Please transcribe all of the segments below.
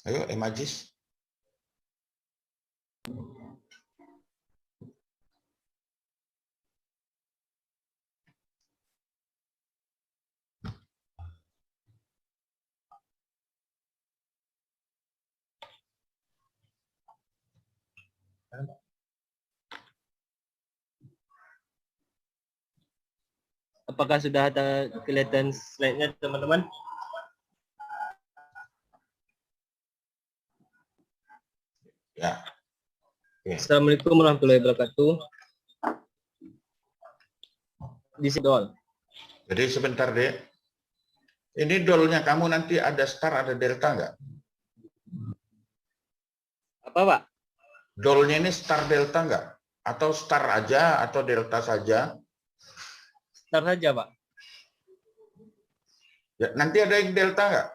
Ayo, Majis. Apakah sudah ada kelihatan slide-nya, teman-teman? Ya. Oke. Assalamualaikum warahmatullahi wabarakatuh. Di sini DOL. Jadi sebentar, Dek. Ini dolnya kamu nanti ada star, ada delta nggak? Apa, Pak? Dolnya ini star delta nggak? Atau star aja atau delta saja? Start saja, Pak. Ya, nanti ada yang delta nggak?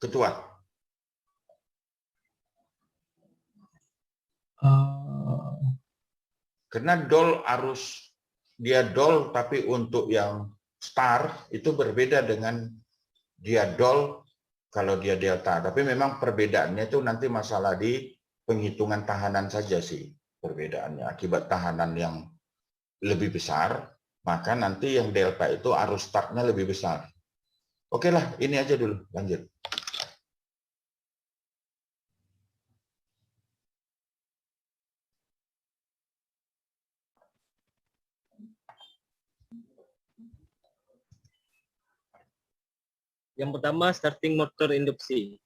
Ketua. Karena dol harus dia dol, tapi untuk yang star itu berbeda dengan dia dol kalau dia delta. Tapi memang perbedaannya itu nanti masalah di penghitungan tahanan saja sih perbedaannya. Akibat tahanan yang lebih besar, maka nanti yang delta itu arus startnya lebih besar. Oke lah, ini aja dulu, lanjut. Yang pertama, starting motor induksi.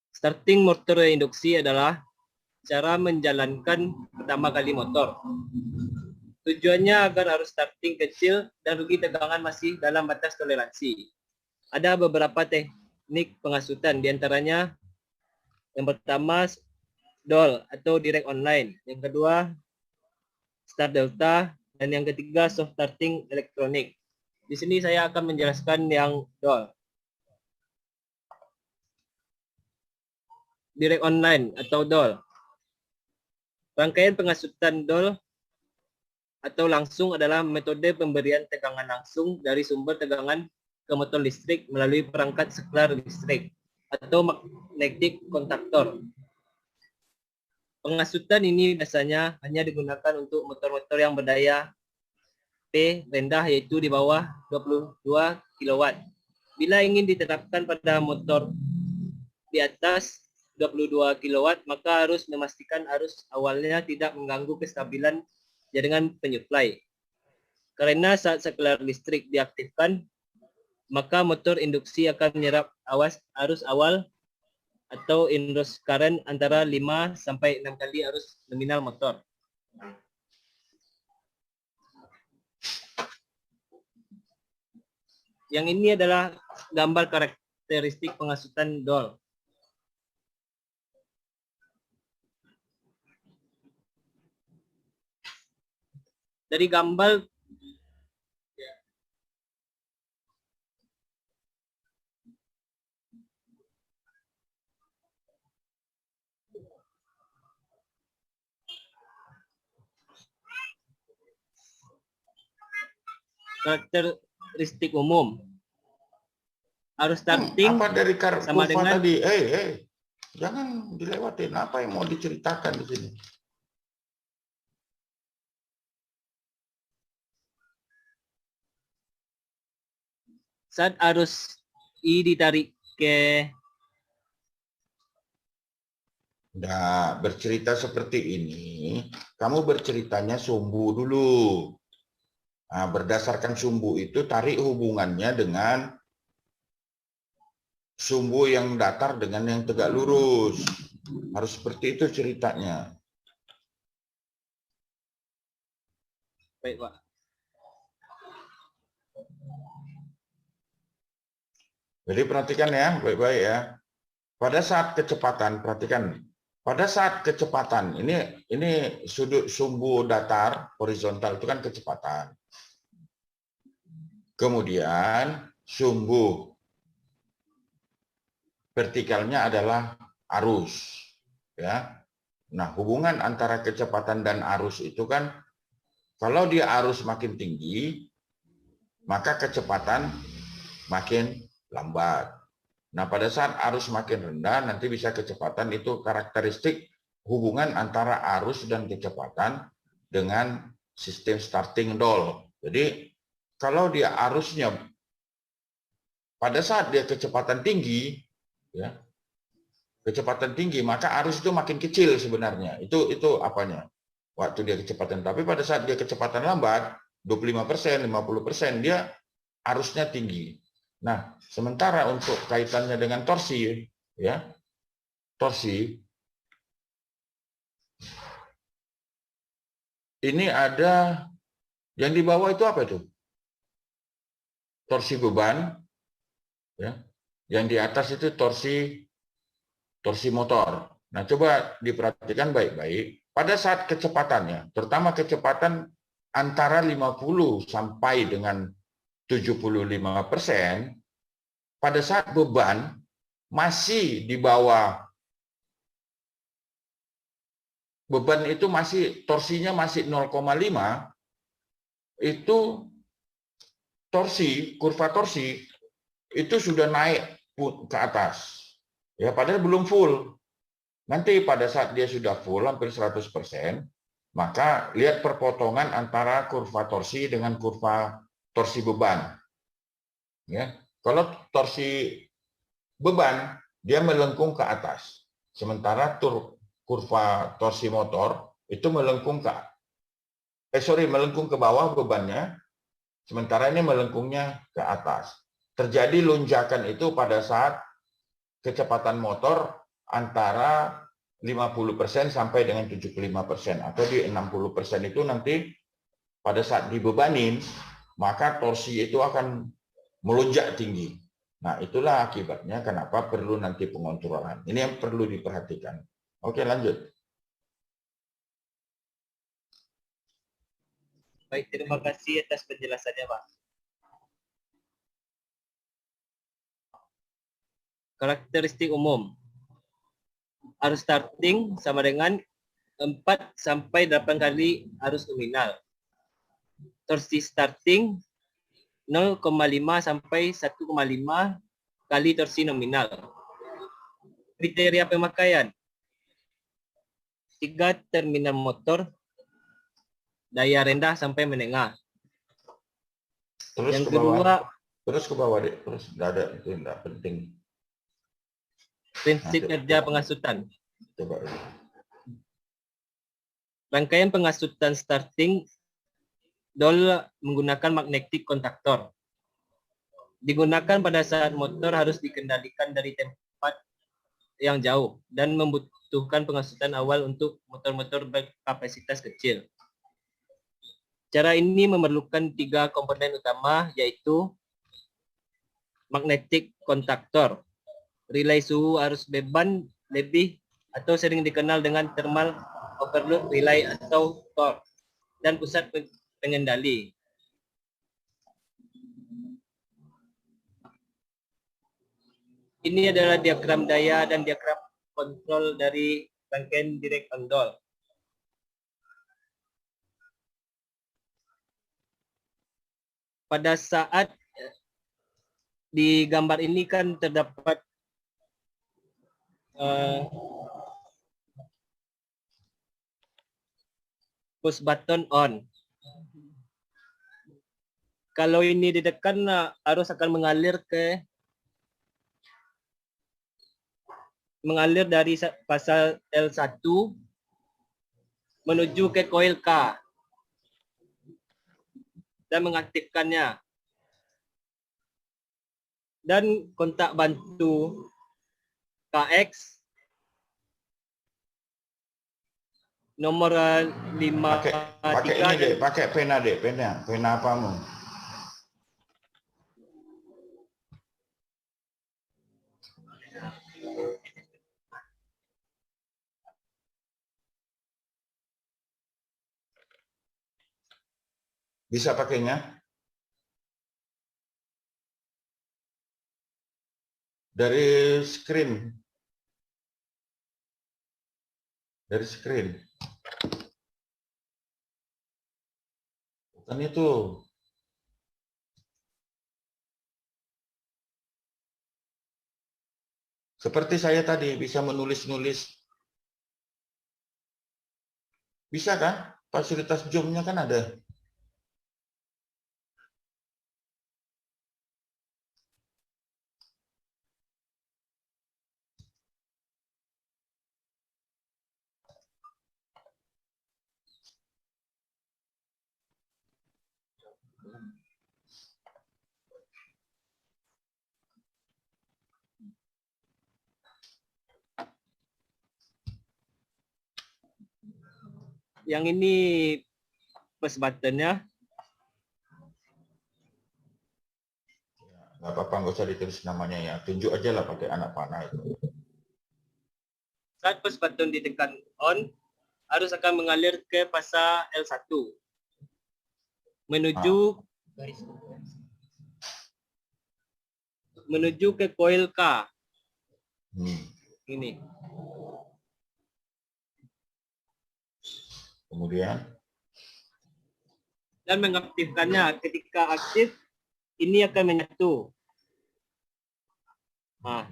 Starting motor induksi adalah cara menjalankan pertama kali motor. Tujuannya agar arus starting kecil dan rugi tegangan masih dalam batas toleransi. Ada beberapa teknik pengasutan, diantaranya yang pertama DOL atau direct online, yang kedua start delta, dan yang ketiga soft starting elektronik. Di sini saya akan menjelaskan yang DOL. Direct online atau DOL. Rangkaian pengasutan DOL atau langsung adalah metode pemberian tegangan langsung dari sumber tegangan ke motor listrik melalui perangkat saklar listrik atau magnetic kontaktor. Pengasutan ini biasanya hanya digunakan untuk motor-motor yang berdaya P rendah, yaitu di bawah 22 kW. Bila ingin diterapkan pada motor di atas 22 kW, maka harus memastikan arus awalnya tidak mengganggu kestabilan jaringan penyuplai. Karena saat saklar listrik diaktifkan, maka motor induksi akan menyerap arus awal atau inrush current antara 5 sampai 6 kali arus nominal motor. Yang ini adalah gambar karakteristik pengasutan DOL. Dari gambar karakteristik umum, arus starting apa dari sama kurva dengan tadi? Jangan dilewatin. Apa yang mau diceritakan di sini? saat arus I ditarik ke Nah, bercerita seperti ini, kamu berceritanya sumbu dulu. Nah, berdasarkan sumbu itu, tarik hubungannya dengan sumbu yang datar dengan yang tegak lurus. Harus seperti itu ceritanya. baik, Pak. Jadi perhatikan ya, baik-baik ya. Pada saat kecepatan, perhatikan. Pada saat kecepatan, ini sudut sumbu datar horizontal itu kan kecepatan. Kemudian sumbu vertikalnya adalah arus, ya. Nah, hubungan antara kecepatan dan arus itu kan, kalau dia arus makin tinggi, maka kecepatan makin lambat. Nah, pada saat arus makin rendah, nanti bisa kecepatan, itu karakteristik hubungan antara arus dan kecepatan dengan sistem starting dol. Jadi, kalau dia arusnya pada saat dia kecepatan tinggi, ya, kecepatan tinggi, maka arus itu makin kecil sebenarnya. Itu apanya? Waktu dia kecepatan. Tapi pada saat dia kecepatan lambat, 25%, 50%, dia arusnya tinggi. Nah, sementara untuk kaitannya dengan torsi, ya, torsi ini ada yang di bawah itu apa itu? Torsi beban, ya. Yang di atas itu torsi motor. Nah, coba diperhatikan baik-baik. Pada saat kecepatannya, terutama kecepatan antara 50 sampai dengan 75%, pada saat beban masih di bawah, beban itu masih, torsinya masih 0,5, itu kurva torsi itu sudah naik ke atas. Ya, padahal belum full. Nanti pada saat dia sudah full hampir 100%, maka lihat perpotongan antara kurva torsi dengan kurva torsi beban. Ya, kalau torsi beban dia melengkung ke atas, sementara kurva torsi motor itu melengkung melengkung ke bawah bebannya, sementara ini melengkungnya ke atas. Terjadi lonjakan itu pada saat kecepatan motor antara 50% sampai dengan 75%, atau di 60% itu nanti pada saat dibebanin, maka torsi itu akan melonjak tinggi. Nah, itulah akibatnya kenapa perlu nanti pengontrolan. Ini yang perlu diperhatikan. Oke, lanjut. Baik, terima kasih atas penjelasannya, Pak. Karakteristik umum. Arus starting sama dengan 4 sampai 8 kali arus nominal. Torsi starting 0,5 sampai 1,5 kali torsi nominal. Kriteria pemakaian. 3 terminal motor, daya rendah sampai menengah. Terus yang ke bawah. kedua, Terus ke bawah, Dek. Terus enggak ada, itu enggak penting. prinsip kerja pengasutan. Coba. Rangkaian pengasutan starting dol menggunakan magnetic kontaktor. Digunakan pada saat motor harus dikendalikan dari tempat yang jauh dan membutuhkan pengasutan awal untuk motor-motor berkapasitas kecil. Cara ini memerlukan 3 komponen utama, yaitu magnetic kontaktor, relay suhu arus beban lebih atau sering dikenal dengan thermal overload relay atau TOR, dan pusat pengendali. Ini adalah diagram daya dan diagram kontrol dari rangkaian direct on dol. Pada saat di gambar ini kan terdapat push button on. Kalau ini ditekan, arus akan mengalir dari pasal L1 menuju ke coil K dan mengaktifkannya. Dan kontak bantu KX nomor 5. Pakai ini, Dek, pakai pena, Dek, pena apamu? Bisa pakainya dari screen. Dari screen. Bukan itu. Seperti saya tadi bisa menulis-nulis. Bisa kan? Fasilitas Zoom-nya kan ada. Yang ini push buttonnya. Nggak apa-apa, nggak usah ditulis namanya ya. Tunjuk aja lah pakai anak panah itu. Saat push button ditekan on, arus akan mengalir ke fasa L1 menuju ke coil K. Ini. Kemudian Dan mengaktifkannya. Ketika aktif, ini akan menyatu. Nah.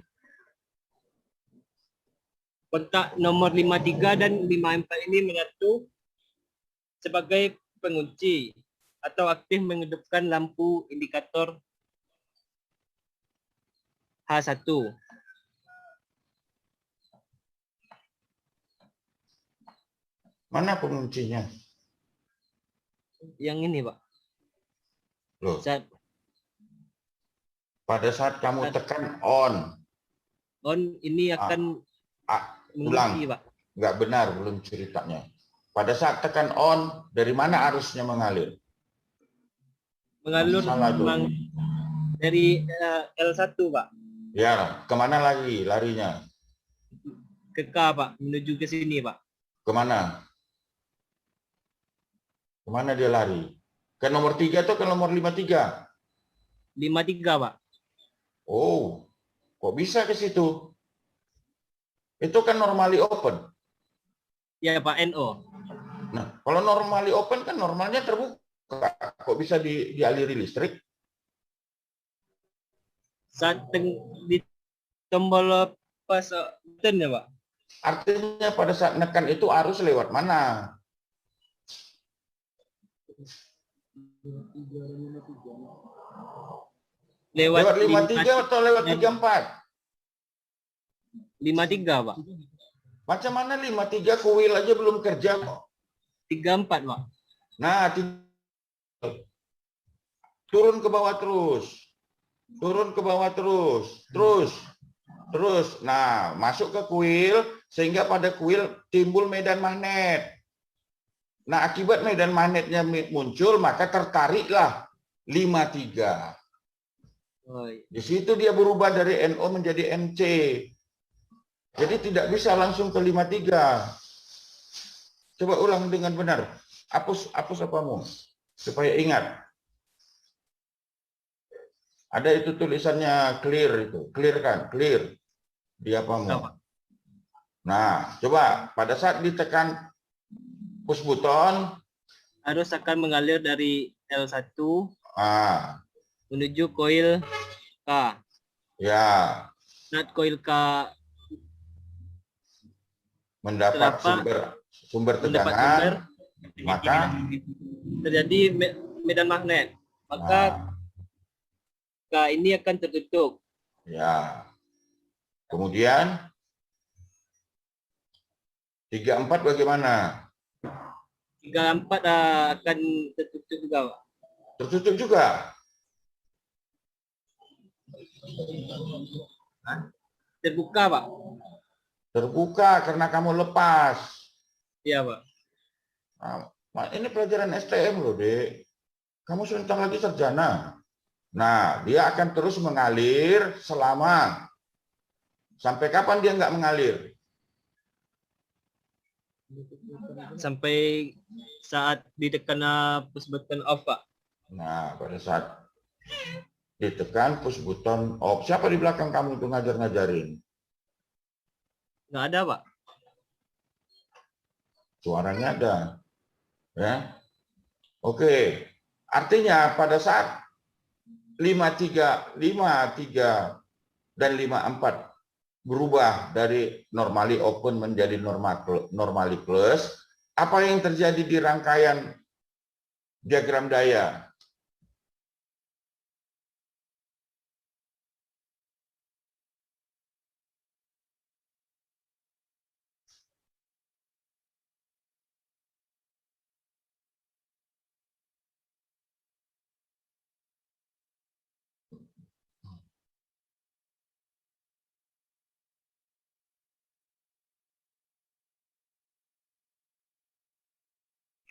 Kontak nomor 53 dan 54 ini menyatu sebagai pengunci atau aktif menghidupkan lampu indikator H1. mana penguncinya? Yang ini, Pak. Loh. Pada saat kamu tekan on. On ini akan Ulang. Pak. Nggak benar belum ceritanya. Pada saat tekan on, dari mana arusnya mengalir? Mengalir dari L1, Pak. Ya, kemana lagi larinya? Ke K, Pak. Menuju ke sini, Pak. Kemana? Kemana dia lari? Ke nomor 3 atau ke nomor 53? 53, Pak. Oh, kok bisa ke situ? Itu kan normally open. Ya, Pak, NO. Nah, kalau normally open kan normalnya terbuka. Kok bisa dialiri listrik? Saat di tombol pas button ya, Pak. Artinya pada saat nekan itu arus lewat mana? Lewat 53 atau lewat 34? 53, Pak. Macam mana 53 kuil aja belum kerja kok. 34, Pak. Nah, turun ke bawah terus. Turun ke bawah terus. Terus. Nah, masuk ke kuil sehingga pada kuil timbul medan magnet. Nah, akibat medan magnetnya muncul, maka tertariklah 53. Oh, iya. Di situ dia berubah dari NO menjadi NC. Jadi tidak bisa langsung ke 53. Coba ulang dengan benar. Hapus apamu supaya ingat. Ada itu tulisannya clear itu, clear kan, clear di apamu. Nah, coba pada saat ditekan push button, arus akan mengalir dari L1 menuju coil K. Ya. Saat coil K mendapat sumber tekanan, maka terjadi medan magnet. Maka K ini akan tertutup. Ya. Kemudian 34 bagaimana? 34 akan tertutup juga, Pak. Tertutup juga. Terbuka, Pak. Terbuka karena kamu lepas. Iya, Pak. Nah, ini pelajaran STM loh, Dek. Kamu sebentar lagi sarjana. Nah, dia akan terus mengalir selama. Sampai kapan dia nggak mengalir? Sampai saat ditekan push button off, Pak. Nah, pada saat ditekan push button off. Siapa di belakang kamu itu ngajar-ngajarin? Nggak ada, Pak. Suaranya ada. Ya. Oke. Artinya pada saat 53 dan 54 berubah dari normally open menjadi normally close, apa yang terjadi di rangkaian diagram daya?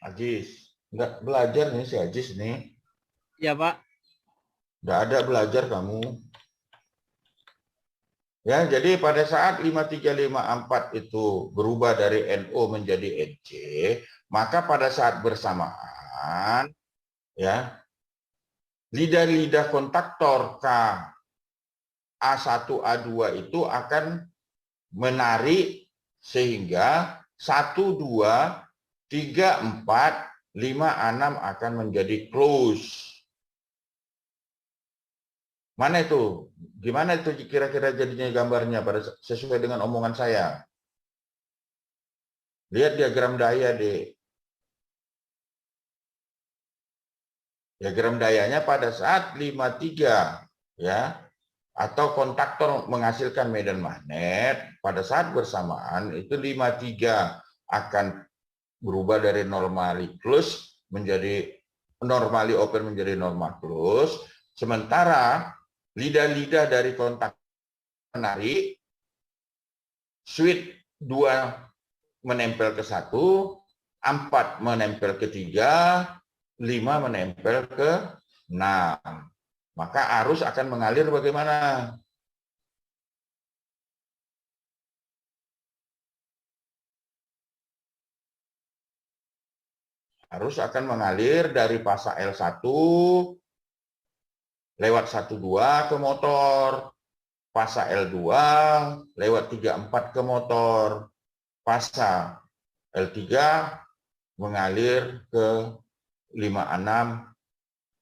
Ajis, nggak belajar nih si Ajis nih. Ya Pak. Nggak ada belajar kamu. Ya, jadi pada saat 5354 itu berubah dari NO menjadi NC, maka pada saat bersamaan, ya, lidah-lidah kontaktor K A1 A2 itu akan menarik sehingga 1 2 3 4 5 6 akan menjadi close. Mana itu? Gimana itu kira-kira jadinya gambarnya pada sesuai dengan omongan saya? Lihat diagram daya deh. Diagram dayanya pada saat 53 ya, atau kontaktor menghasilkan medan magnet, pada saat bersamaan itu 53 akan berubah dari normally close menjadi normally open menjadi normal close, sementara lidah-lidah dari kontak menarik switch 2 menempel ke 1, 4 menempel ke 3, 5 menempel ke 6. Maka arus akan mengalir bagaimana? Arus akan mengalir dari fasa L1 lewat 12 ke motor, fasa L2 lewat 34 ke motor, fasa L3 mengalir ke 56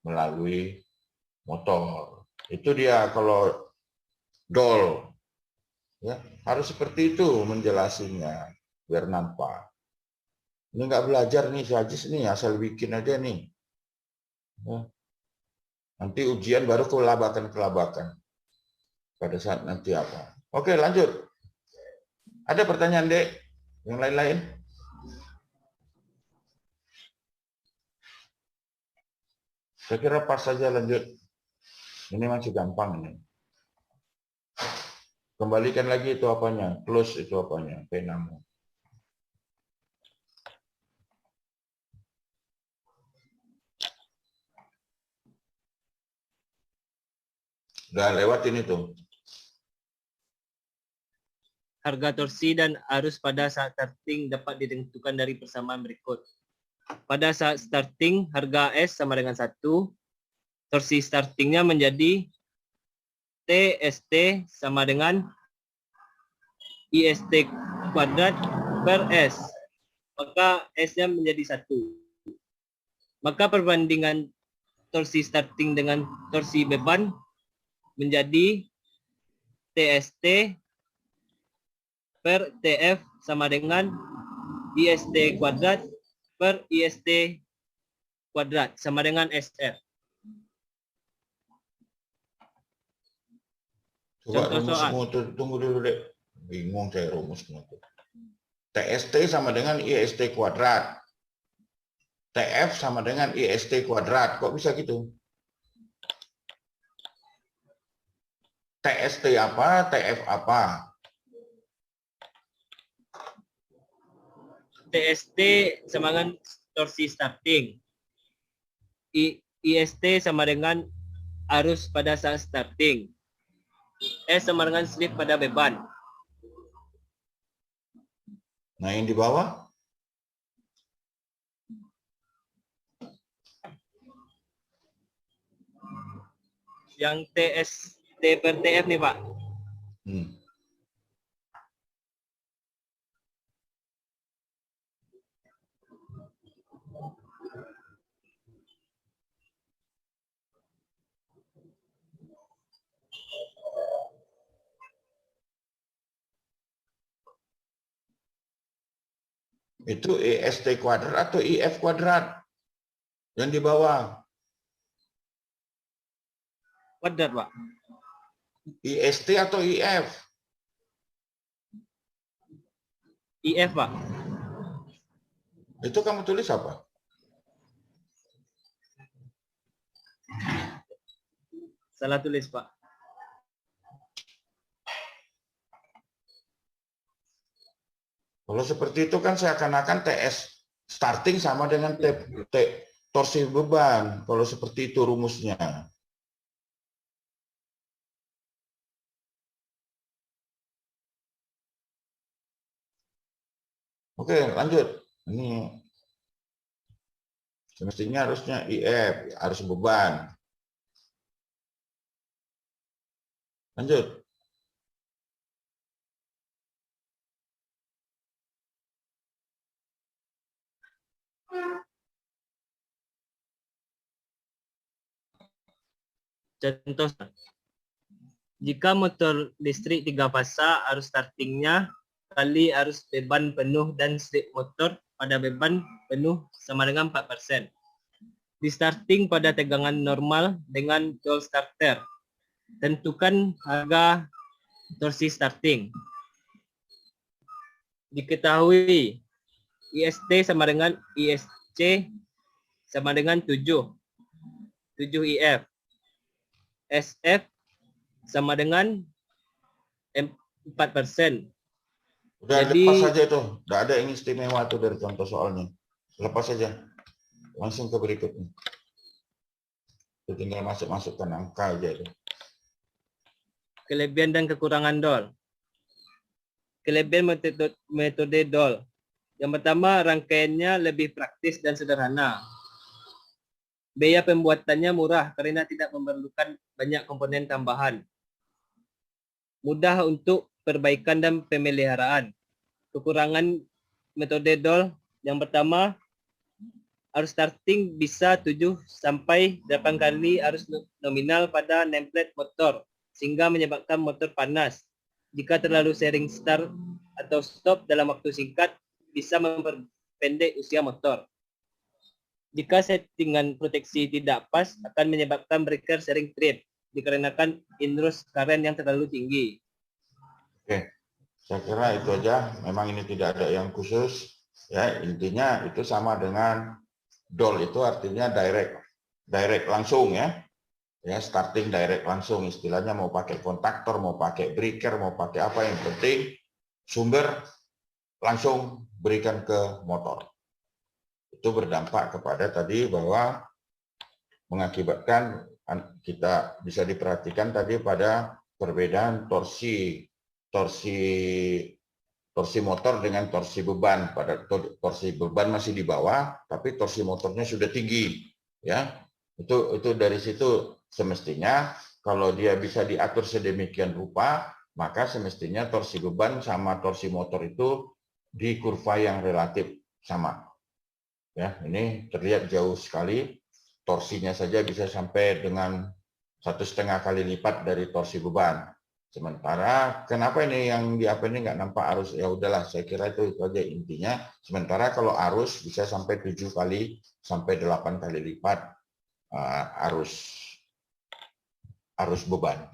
melalui motor. Itu dia kalau dol. Ya, harus seperti itu menjelasinya biar nampak. Ini nggak belajar nih si Ajis nih, asal bikin aja nih. Ya. Nanti ujian baru kelabakan-kelabakan. Pada saat nanti apa. Oke, lanjut. Ada pertanyaan, Dek? Yang lain-lain? Saya kira pas saja lanjut. Ini masih gampang ini. Kembalikan lagi itu apanya, close itu apanya, penamu. Udah lewatin itu. Harga torsi dan arus pada saat starting dapat ditentukan dari persamaan berikut. Pada saat starting, harga S sama dengan 1. Torsi startingnya menjadi TST sama dengan IST kuadrat per S. Maka S-nya menjadi 1. Maka perbandingan torsi starting dengan torsi beban menjadi TST per TF sama dengan IST kuadrat per IST kuadrat sama dengan SR. Coba Contoh rumus soal. semua, tunggu dulu deh. Bingung saya rumus semua. TST sama dengan IST kuadrat. TF sama dengan IST kuadrat. Kok bisa gitu? TST apa? TF apa? TST sama dengan torsi starting. IST sama dengan arus pada saat starting. S sama dengan slip pada beban. Nah, yang di bawah? Yang TST per TF nih, Pak. Itu EST kuadrat atau IF kuadrat yang di bawah? Kuadrat, Pak. IST atau IF? IF, Pak. Itu kamu tulis apa? Salah tulis, Pak. Kalau seperti itu kan seakan-akan TS starting sama dengan torsi beban. Kalau seperti itu rumusnya. Oke, lanjut. Ini semestinya harusnya IF, harus beban. Lanjut. Contoh, jika motor listrik 3 fasa, arus startingnya kali arus beban penuh dan strip motor pada beban penuh sama dengan 4%. Di starting pada tegangan normal dengan Joule starter. Tentukan harga torsi starting. Diketahui IST sama dengan ISC sama dengan 7 IF. SF sama dengan 4%. Udah Jadi, lepas saja itu. Udah ada yang istimewa tuh dari contoh soalnya. Lepas saja. Langsung ke berikutnya. Itu tinggal masukkan angka aja itu. kelebihan dan kekurangan DOL. Kelebihan metode DOL. Yang pertama, rangkaiannya lebih praktis dan sederhana. Biaya pembuatannya murah karena tidak memerlukan banyak komponen tambahan. Mudah untuk perbaikan dan pemeliharaan. Kekurangan metode DOL yang pertama, arus starting bisa 7 sampai 8 kali arus nominal pada nameplate motor, sehingga menyebabkan motor panas. Jika terlalu sering start atau stop dalam waktu singkat, bisa memperpendek usia motor. Jika settingan proteksi tidak pas, akan menyebabkan breaker sering trip, dikarenakan inrush current yang terlalu tinggi. Oke, saya kira itu aja. Memang ini tidak ada yang khusus. Ya, intinya itu sama dengan DOL itu artinya direct langsung ya. Ya, starting direct langsung. Istilahnya mau pakai kontaktor, mau pakai breaker, mau pakai apa, yang penting sumber langsung berikan ke motor. Itu berdampak kepada tadi bahwa mengakibatkan kita bisa diperhatikan tadi pada perbedaan torsi motor dengan torsi beban. Pada torsi beban masih di bawah, tapi torsi motornya sudah tinggi, ya. Itu dari situ semestinya kalau dia bisa diatur sedemikian rupa, maka semestinya torsi beban sama torsi motor itu di kurva yang relatif sama. Ya, ini terlihat jauh sekali. Torsinya saja bisa sampai dengan 1,5 kali lipat dari torsi beban. Sementara kenapa ini yang di apa ini nggak nampak arus? Ya udahlah, saya kira itu aja intinya. Sementara kalau arus bisa sampai 7 kali sampai 8 kali lipat arus beban.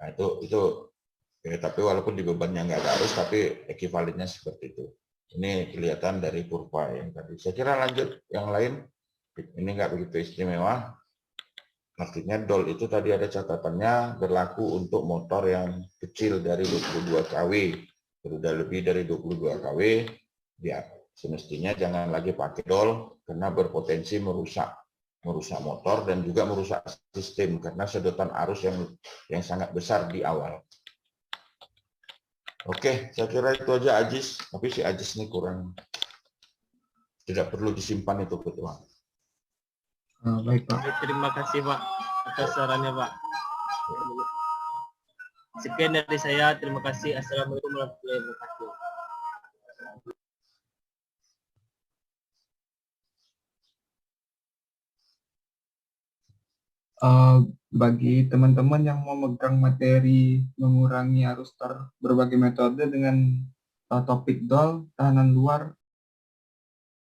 Nah, itu ya, tapi walaupun di bebannya nggak ada arus, tapi ekivalennya seperti itu. Ini kelihatan dari kurva yang tadi. Saya kira lanjut yang lain. Ini nggak begitu istimewa. Artinya DOL itu tadi ada catatannya berlaku untuk motor yang kecil dari 22 kW. Sudah lebih dari 22 kW, ya semestinya jangan lagi pakai DOL karena berpotensi merusak motor dan juga merusak sistem karena sedotan arus yang sangat besar di awal. Oke, saya kira itu aja Ajis, tapi si Ajis ini kurang, tidak perlu disimpan itu ketua. Baik Pak. Terima kasih Pak atas sarannya Pak. Sekian dari saya, terima kasih. Assalamualaikum warahmatullahi wabarakatuh. Bagi teman-teman yang mau memegang materi mengurangi arus berbagai metode dengan topik DOL, tahanan luar,